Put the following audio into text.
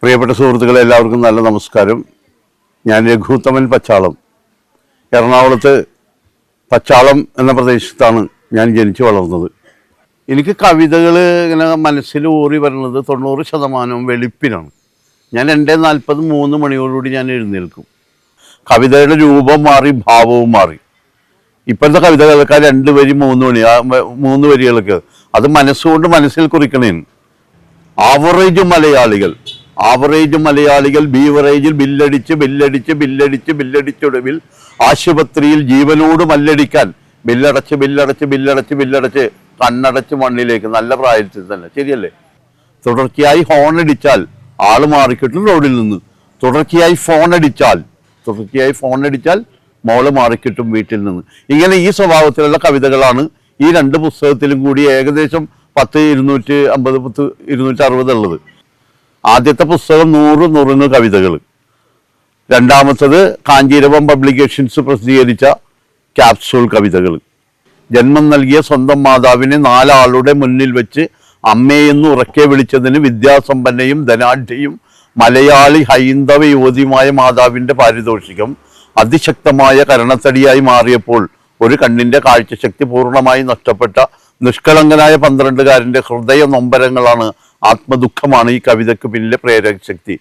പ്രിയപ്പെട്ട സുഹൃത്തുക്കളെ, എല്ലാവർക്കും നല്ല നമസ്കാരം. ഞാൻ രഘുത്തമൻ പച്ചാളം. എറണാകുളത്ത് പച്ചാളം എന്ന പ്രദേശത്താണ് ഞാൻ ജനിച്ചു വളർന്നത്. എനിക്ക് കവിതകൾ ഇങ്ങനെ മനസ്സിൽ ഊറി വരുന്നത് 90% വെളുപ്പിനാണ്. ഞാൻ 2:43 മണിയോടുകൂടി ഞാൻ എഴുന്നേൽക്കും. കവിതയുടെ രൂപം മാറി, ഭാവവും മാറി. ഇപ്പോഴത്തെ കവിതകൾക്ക് 2 വരി 3 വരികൾക്ക് അത് മനസ്സുകൊണ്ട് മനസ്സിൽ കുറിക്കണേന്. ആവറേജ് മലയാളികൾ ബീവറേജിൽ ബില്ലടിച്ചൊടുവിൽ ആശുപത്രിയിൽ ജീവനോട് മല്ലടിക്കാൻ ബില്ലടച്ച് കണ്ണടച്ച് മണ്ണിലേക്ക്. നല്ല പ്രായത്തിൽ തന്നെ, ശരിയല്ലേ? തുടർച്ചയായി ഹോണടിച്ചാൽ ആള് മാറിക്കിട്ടും റോഡിൽ നിന്ന്. തുടർച്ചയായി ഫോൺ അടിച്ചാൽ മോള് മാറിക്കിട്ടും വീട്ടിൽ നിന്ന്. ഇങ്ങനെ ഈ സ്വഭാവത്തിലുള്ള കവിതകളാണ് ഈ 2 പുസ്തകത്തിലും കൂടി ഏകദേശം 260 ഉള്ളത്. ആദ്യത്തെ പുസ്തകം 100 കവിതകൾ, രണ്ടാമത്തത് കാഞ്ചീരവം പബ്ലിക്കേഷൻസ് പ്രസിദ്ധീകരിച്ച ക്യാപ്സൂൾ കവിതകൾ. ജന്മം നൽകിയ സ്വന്തം മാതാവിനെ 4 ആളുടെ മുന്നിൽ വെച്ച് അമ്മയെന്ന് ഉറക്കെ വിളിച്ചതിന് വിദ്യാസമ്പന്നയും ധനാഢ്യയും മലയാളി ഹൈന്ദവ യുവതിയുമായ മാതാവിൻ്റെ പാരിതോഷികം അതിശക്തമായ കരണത്തടിയായി മാറിയപ്പോൾ ഒരു കണ്ണിൻ്റെ കാഴ്ചശക്തി പൂർണ്ണമായി നഷ്ടപ്പെട്ട നിഷ്കളങ്കനായ 12കാരൻ്റെ ഹൃദയ നൊമ്പരങ്ങളാണ്, ആത്മദുഃഖമാണ് ഈ കവിതയ്ക്ക് പിന്നിലെ പ്രേരക ശക്തി.